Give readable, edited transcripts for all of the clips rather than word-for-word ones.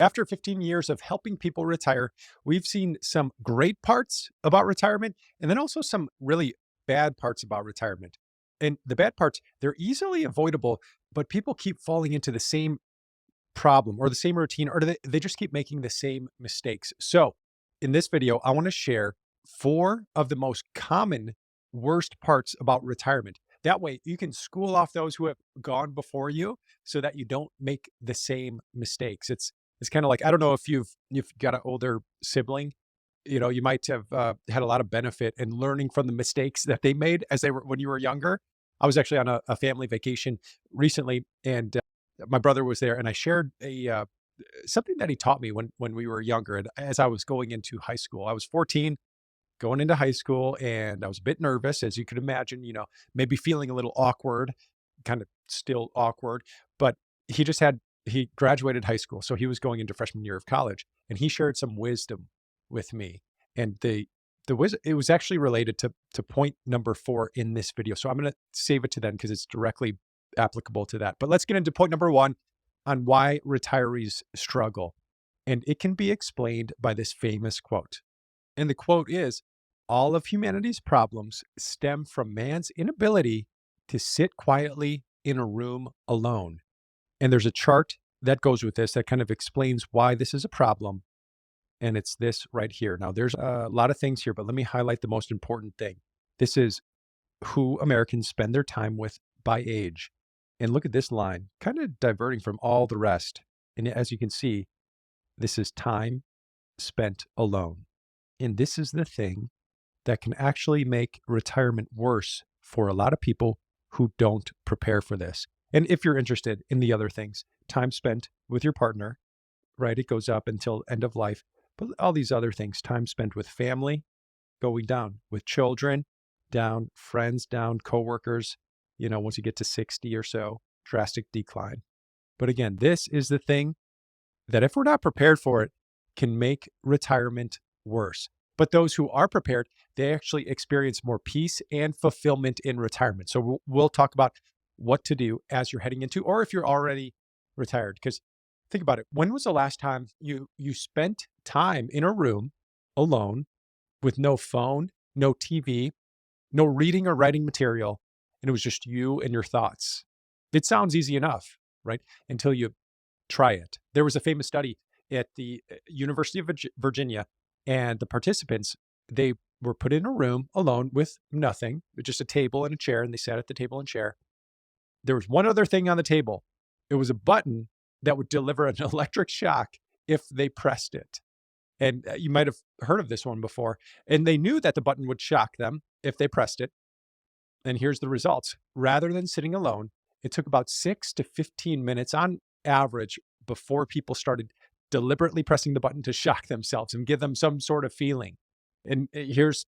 After 15 years of helping people retire, we've seen some great parts about retirement and then also some really bad parts about retirement. And the bad parts, they're easily avoidable, but people keep falling into the same problem or the same routine, or they just keep making the same mistakes. So, in this video, I want to share four of the most common worst parts about retirement. That way, you can school off those who have gone before you so that you don't make the same mistakes. It's kind of like, I don't know if you've got an older sibling, you might have had a lot of benefit in learning from the mistakes that they made as they were when you were younger. I was actually on a family vacation recently, and my brother was there, and I shared a something that he taught me when we were younger. And as I was going into high school, I was 14, going into high school, and I was a bit nervous, as you could imagine. Maybe feeling a little awkward, kind of still awkward. But he graduated high school, so he was going into freshman year of college, and he shared some wisdom with me. And the wisdom, it was actually related to point number four in this video. So I'm going to save it to then because it's directly applicable to that. But let's get into point number one on why retirees struggle. And it can be explained by this famous quote. And the quote is, all of humanity's problems stem from man's inability to sit quietly in a room alone. And there's a chart that goes with this that kind of explains why this is a problem. And it's this right here. Now, there's a lot of things here, but let me highlight the most important thing. This is who Americans spend their time with by age. And look at this line, kind of diverting from all the rest. And as you can see, this is time spent alone. And this is the thing that can actually make retirement worse for a lot of people who don't prepare for this. And if you're interested in the other things, time spent with your partner, right? It goes up until end of life. But all these other things, time spent with family, going down, with children, down, friends, down, coworkers, once you get to 60 or so, drastic decline. But again, this is the thing that if we're not prepared for it, can make retirement worse. But those who are prepared, they actually experience more peace and fulfillment in retirement. So we'll talk about what to do as you're heading into, or if you're already retired. Because think about it. When was the last time you spent time in a room alone with no phone, no TV, no reading or writing material, and it was just you and your thoughts? It sounds easy enough, right? Until you try it. There was a famous study at the University of Virginia, and the participants, they were put in a room alone with nothing, with just a table and a chair, and they sat at the table and chair. There was one other thing on the table. It was a button that would deliver an electric shock if they pressed it. And you might have heard of this one before. And they knew that the button would shock them if they pressed it. And here's the results. Rather than sitting alone, it took about 6 to 15 minutes on average before people started deliberately pressing the button to shock themselves and give them some sort of feeling. And here's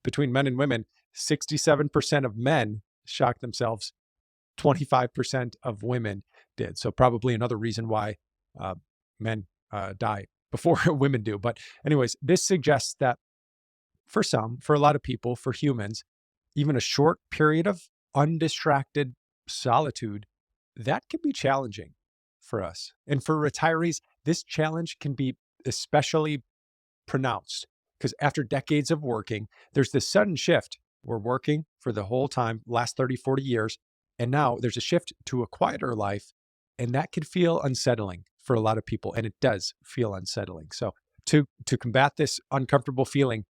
between men and women, 67% of men shocked themselves, 25% of women did. So probably another reason why men die before women do. But anyways, this suggests that for a lot of people, for humans, even a short period of undistracted solitude, that can be challenging for us. And for retirees, this challenge can be especially pronounced because after decades of working, there's this sudden shift. We're working for the whole time, last 30, 40 years. And now there's a shift to a quieter life. And that can feel unsettling for a lot of people. And it does feel unsettling. So to combat this uncomfortable feeling,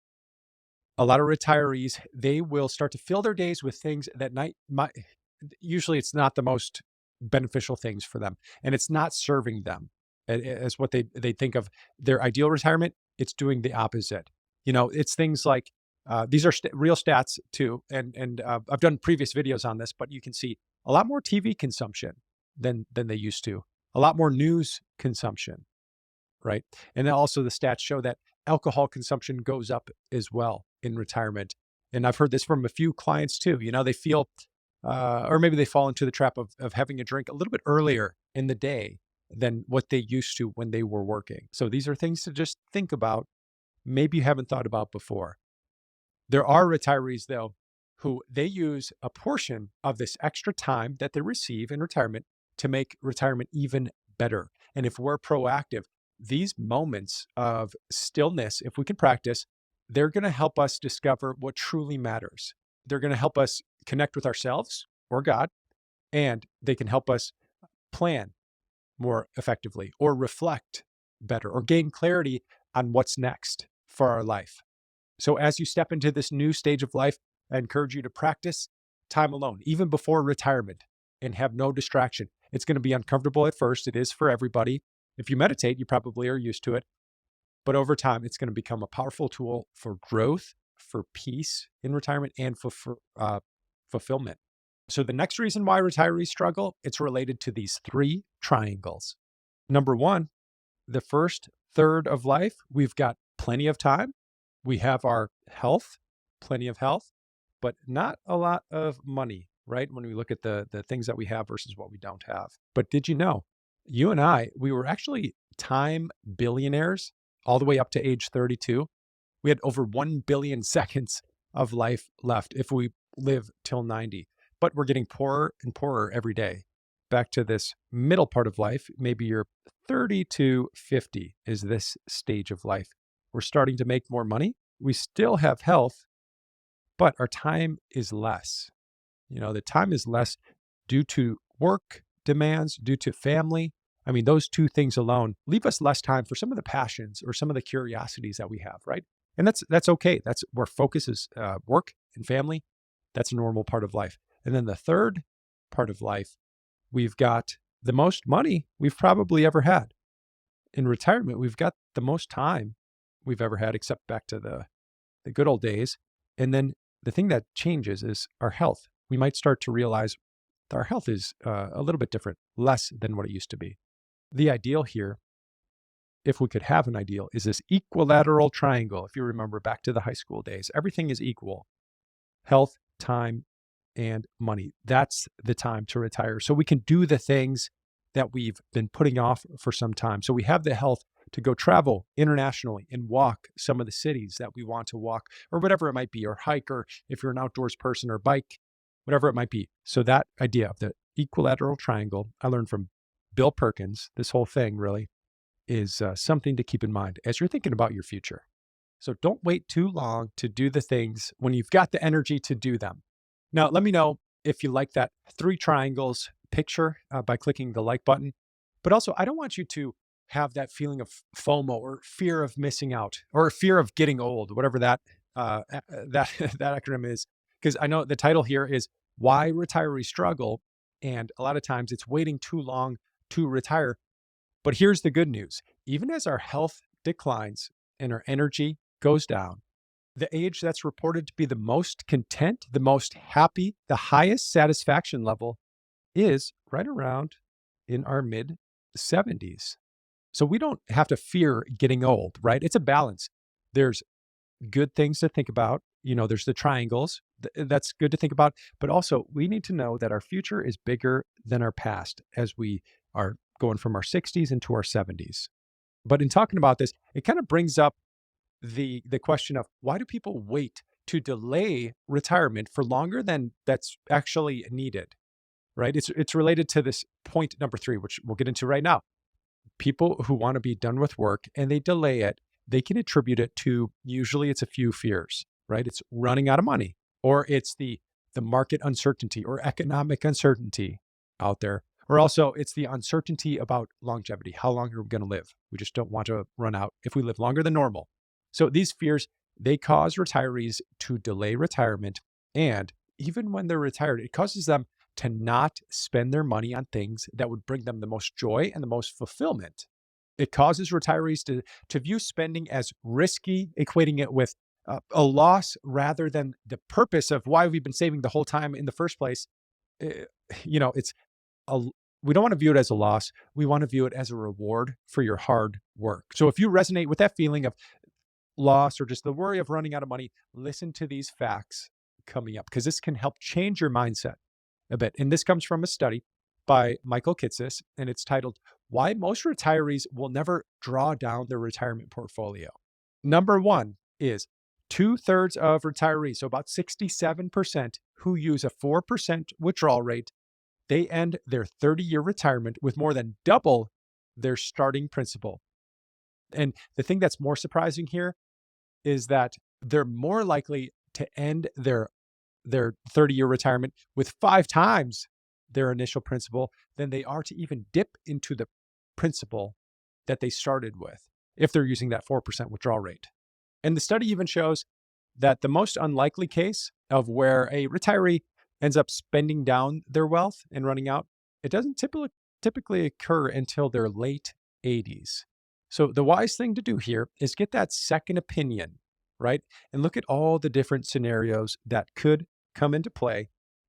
a lot of retirees, they will start to fill their days with things that usually it's not the most beneficial things for them. And it's not serving them as what they think of their ideal retirement. It's doing the opposite. It's things like, these are real stats too. And I've done previous videos on this, but you can see a lot more TV consumption than they used to, a lot more news consumption, right? And then also the stats show that alcohol consumption goes up as well in retirement. And I've heard this from a few clients too. They feel, or maybe they fall into the trap of having a drink a little bit earlier in the day than what they used to when they were working. So these are things to just think about. Maybe you haven't thought about before. There are retirees, though, who they use a portion of this extra time that they receive in retirement to make retirement even better. And if we're proactive, these moments of stillness, if we can practice, they're going to help us discover what truly matters. They're going to help us connect with ourselves or God, and they can help us plan more effectively or reflect better or gain clarity on what's next for our life. So as you step into this new stage of life, I encourage you to practice time alone, even before retirement, and have no distraction. It's going to be uncomfortable at first. It is for everybody. If you meditate, you probably are used to it. But over time, it's going to become a powerful tool for growth, for peace in retirement, and for fulfillment. So the next reason why retirees struggle, it's related to these three triangles. Number one, the first third of life, we've got plenty of time. We have our health, plenty of health, but not a lot of money, right? When we look at the things that we have versus what we don't have. But did you know, you and I, we were actually time billionaires all the way up to age 32. We had over 1 billion seconds of life left if we live till 90. But we're getting poorer and poorer every day. Back to this middle part of life, maybe you're 30 to 50 is this stage of life. We're starting to make more money. We still have health, but our time is less. The time is less due to work demands, due to family. I mean, those two things alone leave us less time for some of the passions or some of the curiosities that we have, right? And that's okay. That's where focus is work and family. That's a normal part of life. And then the third part of life, we've got the most money we've probably ever had. In retirement, we've got the most time we've ever had, except back to the good old days. And then the thing that changes is our health. We might start to realize that our health is a little bit different, less than what it used to be. The ideal here, if we could have an ideal, is this equilateral triangle. If you remember back to the high school days, everything is equal. Health, time, and money. That's the time to retire. So we can do the things that we've been putting off for some time. So we have the health to go travel internationally and walk some of the cities that we want to walk, or whatever it might be, or hike, or if you're an outdoors person, or bike, whatever it might be. So that idea of the equilateral triangle, I learned from Bill Perkins. This whole thing really is something to keep in mind as you're thinking about your future. So don't wait too long to do the things when you've got the energy to do them. Now, let me know if you like that three triangles picture by clicking the like button. But also, I don't want you to have that feeling of FOMO or fear of missing out or fear of getting old, whatever that that acronym is. Because I know the title here is Why Retirees Struggle. And a lot of times it's waiting too long to retire. But here's the good news. Even as our health declines and our energy goes down, the age that's reported to be the most content, the most happy, the highest satisfaction level is right around in our mid 70s. So we don't have to fear getting old, right? It's a balance. There's good things to think about. There's the triangles. That's good to think about. But also, we need to know that our future is bigger than our past as we are going from our 60s into our 70s. But in talking about this, it kind of brings up the question of why do people wait to delay retirement for longer than that's actually needed, right? It's related to this point number 3, which we'll get into right now. People who want to be done with work and they delay it, they can attribute it to, usually it's a few fears, right? It's running out of money, or it's the market uncertainty or economic uncertainty out there. Or also it's the uncertainty about longevity. How long are we going to live? We just don't want to run out if we live longer than normal. So these fears, they cause retirees to delay retirement. And even when they're retired, it causes them to not spend their money on things that would bring them the most joy and the most fulfillment. It causes retirees to view spending as risky, equating it with a loss rather than the purpose of why we've been saving the whole time in the first place. It's we don't want to view it as a loss. We want to view it as a reward for your hard work. So if you resonate with that feeling of loss or just the worry of running out of money, listen to these facts coming up, because this can help change your mindset a bit. And this comes from a study by Michael Kitces, and it's titled, Why Most Retirees Will Never Draw Down Their Retirement Portfolio. Number 1 is 2/3 of retirees, so about 67%, who use a 4% withdrawal rate, they end their 30-year retirement with more than double their starting principal. And the thing that's more surprising here is that they're more likely to end their 30-year retirement with 5 times their initial principal than they are to even dip into the principal that they started with if they're using that 4% withdrawal rate. And the study even shows that the most unlikely case of where a retiree ends up spending down their wealth and running out, it doesn't typically occur until their late 80s. So the wise thing to do here is get that second opinion, right? And look at all the different scenarios that could come into play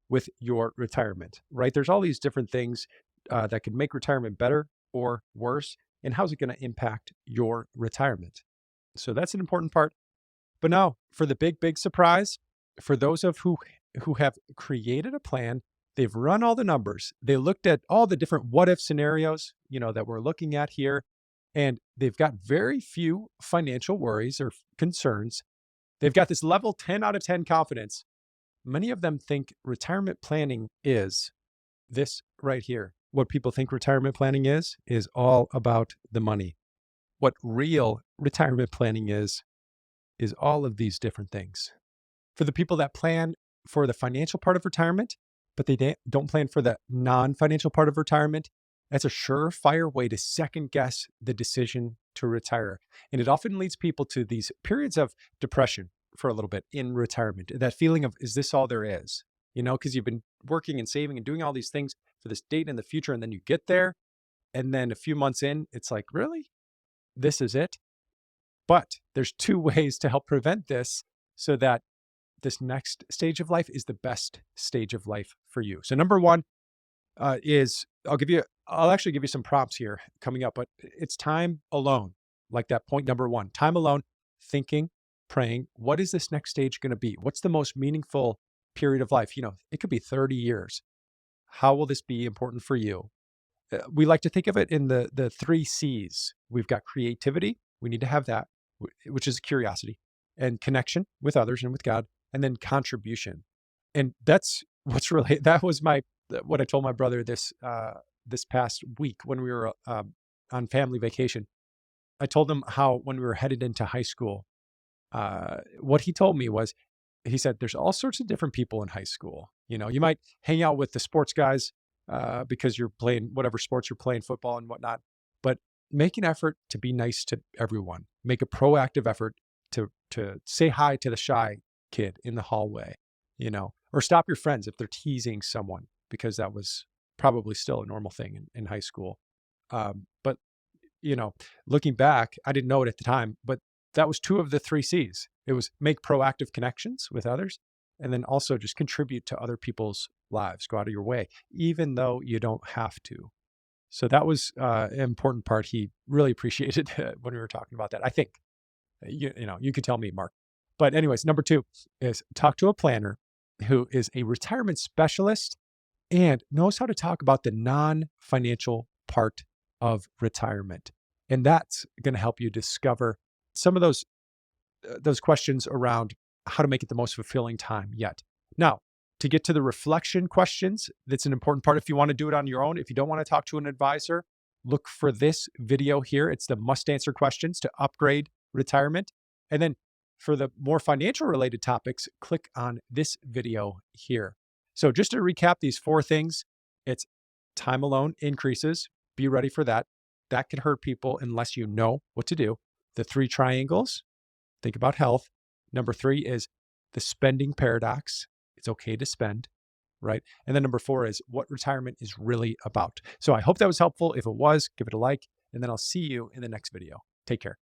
with your retirement, right? There's all these different things that could make retirement better or worse, and how's it going to impact your retirement? So that's an important part. But now for the big surprise, for those of who have created a plan, they've run all the numbers, they looked at all the different what if scenarios, that we're looking at here, and they've got very few financial worries or concerns. They've got this level 10 out of 10 confidence. Many of them think retirement planning is this right here. What people think retirement planning is all about the money. What real retirement planning is all of these different things. For the people that plan for the financial part of retirement, but they don't plan for the non-financial part of retirement, that's a surefire way to second guess the decision to retire. And it often leads people to these periods of depression for a little bit in retirement. That feeling of, is this all there is? Because you've been working and saving and doing all these things for this date in the future. And then you get there. And then a few months in, it's like, really? This is it? But there's 2 ways to help prevent this so that this next stage of life is the best stage of life for you. So number 1 is I'll actually give you some prompts here coming up, but it's time alone. Like that point number 1, time alone, thinking, praying, what is this next stage going to be? What's the most meaningful period of life? It could be 30 years. How will this be important for you? We like to think of it in the 3 C's. We've got creativity. We need to have that, which is curiosity, and connection with others and with God, and then contribution. And that's that was what I told my brother this past week when we were on family vacation. I told him how when we were headed into high school, what he told me was, he said, there's all sorts of different people in high school. You might hang out with the sports guys because you're playing whatever sports you're playing, football and whatnot, but make an effort to be nice to everyone. Make a proactive effort to say hi to the shy kid in the hallway, or stop your friends if they're teasing someone, because that was probably still a normal thing in high school. But looking back, I didn't know it at the time, but that was 2 of the 3 C's. It was make proactive connections with others, and then also just contribute to other people's lives. Go out of your way, even though you don't have to. So that was an important part. He really appreciated when we were talking about that. I think, you could tell me, Mark. But anyways, number 2 is talk to a planner who is a retirement specialist and knows how to talk about the non-financial part of retirement. And that's going to help you discover some of those questions around how to make it the most fulfilling time yet. Now, to get to the reflection questions, that's an important part. If you want to do it on your own, if you don't want to talk to an advisor, look for this video here. It's the must answer questions to upgrade retirement. And then for the more financial related topics, click on this video here. So just to recap these 4 things, it's time alone increases. Be ready for that. That can hurt people unless you know what to do. The 3 triangles, think about health. Number 3 is the spending paradox. It's okay to spend, right? And then number 4 is what retirement is really about. So I hope that was helpful. If it was, give it a like, and then I'll see you in the next video. Take care.